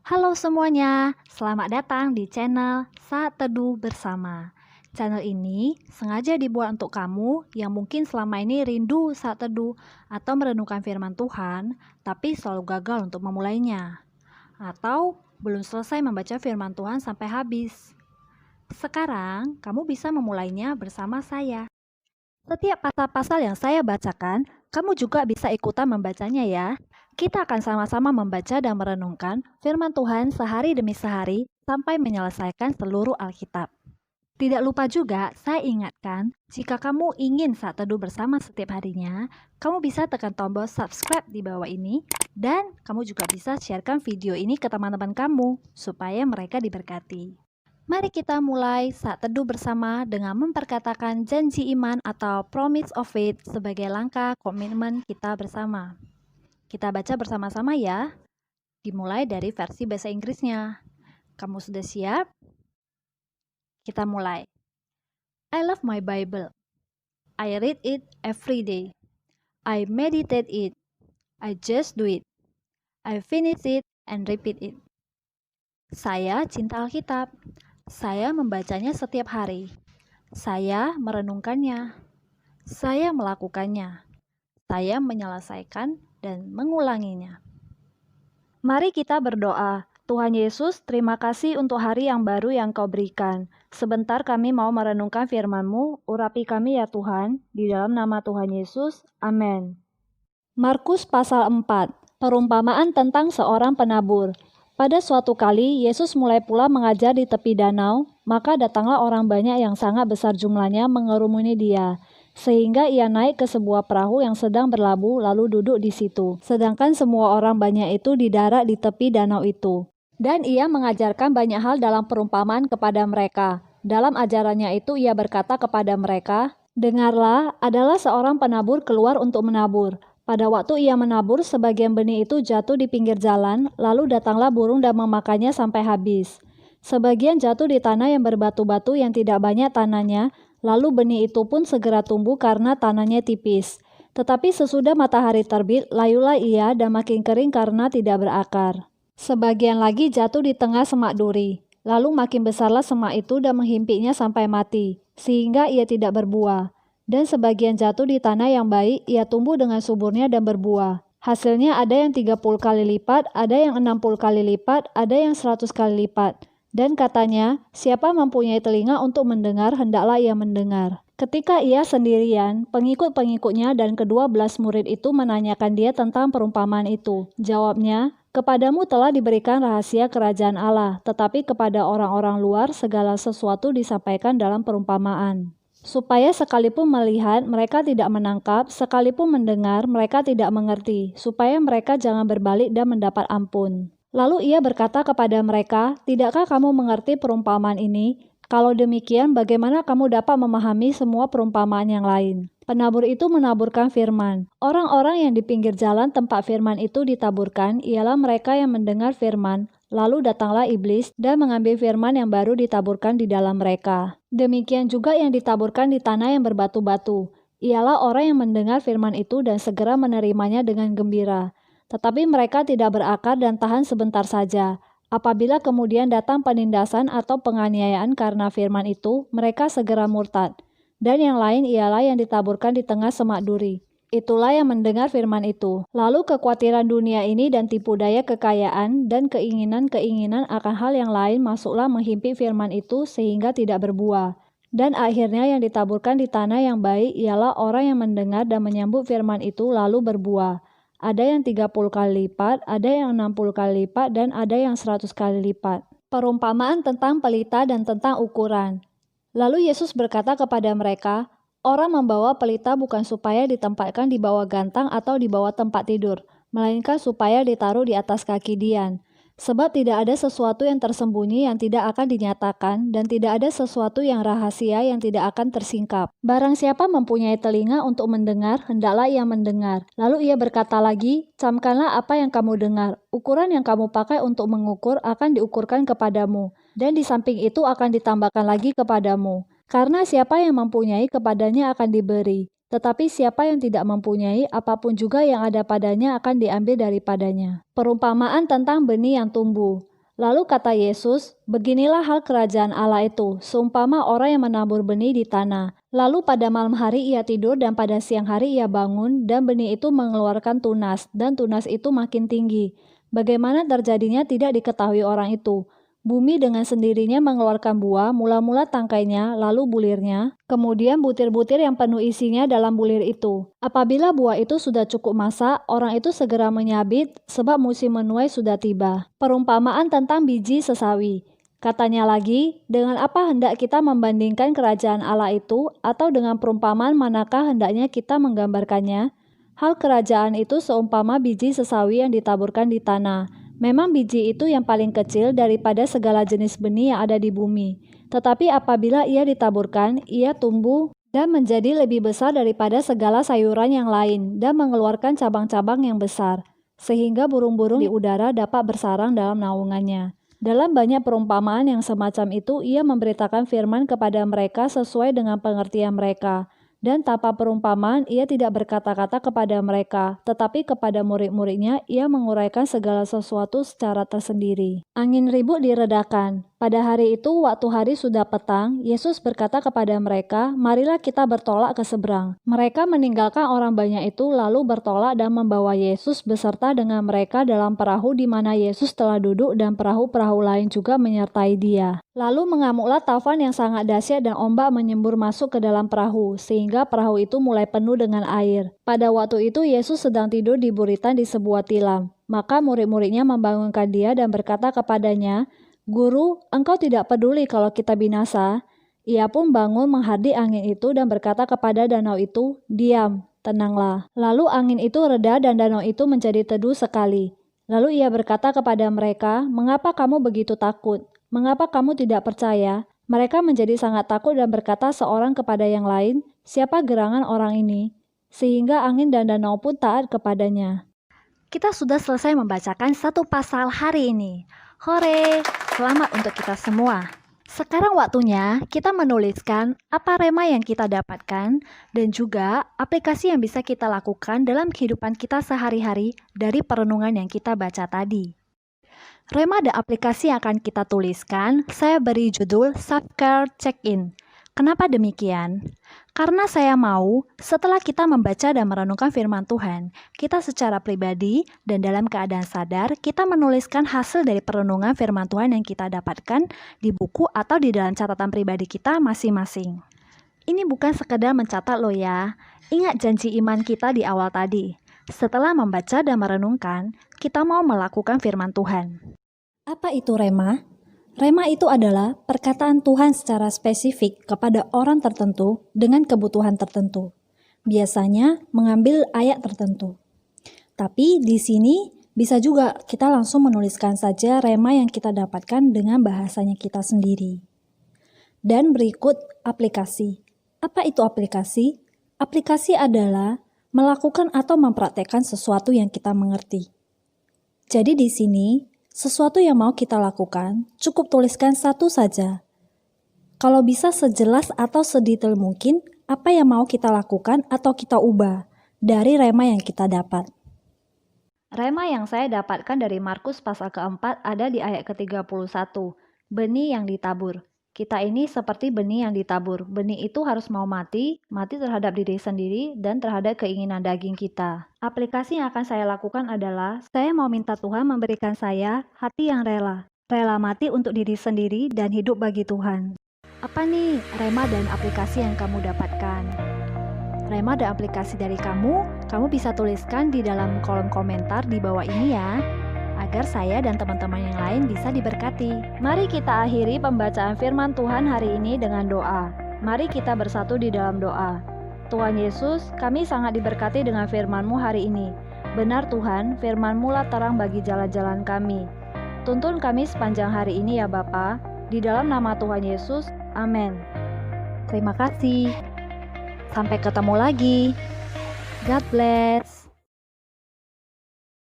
Halo semuanya, selamat datang di channel Saat Teduh Bersama. Channel ini sengaja dibuat untuk kamu yang mungkin selama ini rindu saat teduh atau merenungkan firman Tuhan, tapi selalu gagal untuk memulainya. Atau belum selesai membaca firman Tuhan sampai habis. Sekarang, kamu bisa memulainya bersama saya. Setiap pasal-pasal yang saya bacakan, kamu juga bisa ikutan membacanya ya. Kita akan sama-sama membaca dan merenungkan firman Tuhan sehari demi sehari sampai menyelesaikan seluruh Alkitab. Tidak lupa juga, saya ingatkan, jika kamu ingin saat teduh bersama setiap harinya, kamu bisa tekan tombol subscribe di bawah ini, dan kamu juga bisa sharekan video ini ke teman-teman kamu, supaya mereka diberkati. Mari kita mulai saat teduh bersama dengan memperkatakan janji iman atau promise of faith sebagai langkah komitmen kita bersama. Kita baca bersama-sama ya. Dimulai dari versi bahasa Inggrisnya. Kamu sudah siap? Kita mulai. I love my Bible. I read it every day. I meditate it. I just do it. I finish it and repeat it. Saya cinta Alkitab. Saya membacanya setiap hari. Saya merenungkannya. Saya melakukannya. Saya menyelesaikan dan mengulanginya. Mari kita berdoa. Tuhan Yesus, terima kasih untuk hari yang baru yang Kau berikan. Sebentar kami mau merenungkan firman-Mu, urapi kami ya Tuhan, di dalam nama Tuhan Yesus. Amin. Markus pasal 4, perumpamaan tentang seorang penabur. Pada suatu kali, Yesus mulai pula mengajar di tepi danau, maka datanglah orang banyak yang sangat besar jumlahnya mengerumuni dia, sehingga ia naik ke sebuah perahu yang sedang berlabuh lalu duduk di situ. Sedangkan semua orang banyak itu didarat di tepi danau itu. Dan ia mengajarkan banyak hal dalam perumpamaan kepada mereka. Dalam ajarannya itu ia berkata kepada mereka, "Dengarlah, adalah seorang penabur keluar untuk menabur. Pada waktu ia menabur, sebagian benih itu jatuh di pinggir jalan, lalu datanglah burung dan memakannya sampai habis. Sebagian jatuh di tanah yang berbatu-batu yang tidak banyak tanahnya, lalu benih itu pun segera tumbuh karena tanahnya tipis. Tetapi sesudah matahari terbit, layulah ia dan makin kering karena tidak berakar. Sebagian lagi jatuh di tengah semak duri, lalu makin besarlah semak itu dan menghimpitnya sampai mati, sehingga ia tidak berbuah. Dan sebagian jatuh di tanah yang baik, ia tumbuh dengan suburnya dan berbuah. Hasilnya ada yang 30 kali lipat, ada yang 60 kali lipat, ada yang 100 kali lipat. Dan katanya, siapa mempunyai telinga untuk mendengar, hendaklah ia mendengar." Ketika ia sendirian, pengikut-pengikutnya dan ke-12 murid itu menanyakan dia tentang perumpamaan itu. Jawabnya, "Kepadamu telah diberikan rahasia kerajaan Allah, tetapi kepada orang-orang luar segala sesuatu disampaikan dalam perumpamaan. Supaya sekalipun melihat, mereka tidak menangkap, sekalipun mendengar, mereka tidak mengerti, supaya mereka jangan berbalik dan mendapat ampun." Lalu ia berkata kepada mereka, "Tidakkah kamu mengerti perumpamaan ini? Kalau demikian, bagaimana kamu dapat memahami semua perumpamaan yang lain?" Penabur itu menaburkan firman. Orang-orang yang di pinggir jalan tempat firman itu ditaburkan, ialah mereka yang mendengar firman, lalu datanglah iblis dan mengambil firman yang baru ditaburkan di dalam mereka. Demikian juga yang ditaburkan di tanah yang berbatu-batu, ialah orang yang mendengar firman itu dan segera menerimanya dengan gembira. Tetapi mereka tidak berakar dan tahan sebentar saja. Apabila kemudian datang penindasan atau penganiayaan karena firman itu, mereka segera murtad. Dan yang lain ialah yang ditaburkan di tengah semak duri. Itulah yang mendengar firman itu. Lalu kekhawatiran dunia ini dan tipu daya kekayaan dan keinginan-keinginan akan hal yang lain masuklah menghimpit firman itu sehingga tidak berbuah. Dan akhirnya yang ditaburkan di tanah yang baik ialah orang yang mendengar dan menyambut firman itu lalu berbuah. Ada yang 30 kali lipat, ada yang 60 kali lipat, dan ada yang 100 kali lipat. Perumpamaan tentang pelita dan tentang ukuran. Lalu Yesus berkata kepada mereka, "Orang membawa pelita bukan supaya ditempatkan di bawah gantang atau di bawah tempat tidur, melainkan supaya ditaruh di atas kaki dian. Sebab tidak ada sesuatu yang tersembunyi yang tidak akan dinyatakan, dan tidak ada sesuatu yang rahasia yang tidak akan tersingkap. Barang siapa mempunyai telinga untuk mendengar, hendaklah ia mendengar." Lalu ia berkata lagi, "Camkanlah apa yang kamu dengar. Ukuran yang kamu pakai untuk mengukur akan diukurkan kepadamu, dan di samping itu akan ditambahkan lagi kepadamu. Karena siapa yang mempunyai, kepadanya akan diberi. Tetapi siapa yang tidak mempunyai, apapun juga yang ada padanya akan diambil daripadanya." Perumpamaan tentang benih yang tumbuh. Lalu kata Yesus, beginilah hal kerajaan Allah itu, seumpama orang yang menabur benih di tanah. Lalu pada malam hari ia tidur dan pada siang hari ia bangun dan benih itu mengeluarkan tunas dan tunas itu makin tinggi. Bagaimana terjadinya tidak diketahui orang itu. Bumi dengan sendirinya mengeluarkan buah, mula-mula tangkainya, lalu bulirnya, kemudian butir-butir yang penuh isinya dalam bulir itu. Apabila buah itu sudah cukup masak, orang itu segera menyabit, sebab musim menuai sudah tiba. Perumpamaan tentang biji sesawi. Katanya lagi, dengan apa hendak kita membandingkan kerajaan Allah itu, atau dengan perumpamaan manakah hendaknya kita menggambarkannya? Hal kerajaan itu seumpama biji sesawi yang ditaburkan di tanah. Memang biji itu yang paling kecil daripada segala jenis benih yang ada di bumi. Tetapi apabila ia ditaburkan, ia tumbuh dan menjadi lebih besar daripada segala sayuran yang lain dan mengeluarkan cabang-cabang yang besar, sehingga burung-burung di udara dapat bersarang dalam naungannya. Dalam banyak perumpamaan yang semacam itu, ia memberitakan firman kepada mereka sesuai dengan pengertian mereka. Dan tanpa perumpamaan, ia tidak berkata-kata kepada mereka, tetapi kepada murid-muridnya ia menguraikan segala sesuatu secara tersendiri. Angin ribut diredakan. Pada hari itu, waktu hari sudah petang, Yesus berkata kepada mereka, marilah kita bertolak ke seberang. Mereka meninggalkan orang banyak itu, lalu bertolak dan membawa Yesus beserta dengan mereka dalam perahu di mana Yesus telah duduk dan perahu-perahu lain juga menyertai dia. Lalu mengamuklah taufan yang sangat dahsyat dan ombak menyembur masuk ke dalam perahu, sehingga perahu itu mulai penuh dengan air. Pada waktu itu Yesus sedang tidur di buritan di sebuah tilam. Maka murid-muridnya membangunkan dia dan berkata kepadanya, Guru, engkau tidak peduli kalau kita binasa? Ia pun bangun menghardik angin itu dan berkata kepada danau itu, diam, tenanglah. Lalu angin itu reda dan danau itu menjadi teduh sekali. Lalu ia berkata kepada mereka, mengapa kamu begitu takut? Mengapa kamu tidak percaya? Mereka menjadi sangat takut dan berkata seorang kepada yang lain, siapa gerangan orang ini? Sehingga angin dan danau pun taat kepadanya. Kita sudah selesai membacakan satu pasal hari ini. Hore, selamat untuk kita semua. Sekarang waktunya kita menuliskan apa rema yang kita dapatkan dan juga aplikasi yang bisa kita lakukan dalam kehidupan kita sehari-hari dari perenungan yang kita baca tadi. Rema dan aplikasi yang akan kita tuliskan, saya beri judul Self-Care Check-in. Kenapa demikian? Karena saya mau setelah kita membaca dan merenungkan firman Tuhan, kita secara pribadi dan dalam keadaan sadar, kita menuliskan hasil dari perenungan firman Tuhan yang kita dapatkan di buku atau di dalam catatan pribadi kita masing-masing. Ini bukan sekedar mencatat loh ya, ingat janji iman kita di awal tadi. Setelah membaca dan merenungkan, kita mau melakukan firman Tuhan. Apa itu rema? Rema itu adalah perkataan Tuhan secara spesifik kepada orang tertentu dengan kebutuhan tertentu. Biasanya mengambil ayat tertentu. Tapi di sini bisa juga kita langsung menuliskan saja rema yang kita dapatkan dengan bahasanya kita sendiri. Dan berikut aplikasi. Apa itu aplikasi? Aplikasi adalah melakukan atau mempraktekkan sesuatu yang kita mengerti. Jadi di sini, sesuatu yang mau kita lakukan, cukup tuliskan satu saja. Kalau bisa sejelas atau sedetail mungkin, apa yang mau kita lakukan atau kita ubah dari rema yang kita dapat. Rema yang saya dapatkan dari Markus pasal keempat ada di ayat ke-31, benih yang ditabur. Kita ini seperti benih yang ditabur. Benih itu harus mau mati terhadap diri sendiri dan terhadap keinginan daging kita. Aplikasi yang akan saya lakukan adalah, saya mau minta Tuhan memberikan saya hati yang rela mati untuk diri sendiri dan hidup bagi Tuhan. Apa nih rema dan aplikasi yang kamu dapatkan? Rema dan aplikasi dari kamu bisa tuliskan di dalam kolom komentar di bawah ini ya, agar saya dan teman-teman yang lain bisa diberkati. Mari kita akhiri pembacaan firman Tuhan hari ini dengan doa. Mari kita bersatu di dalam doa. Tuhan Yesus, kami sangat diberkati dengan firman-Mu hari ini. Benar Tuhan, firman-Mu lah terang bagi jalan-jalan kami. Tuntun kami sepanjang hari ini ya Bapa. Di dalam nama Tuhan Yesus, amin. Terima kasih. Sampai ketemu lagi. God bless.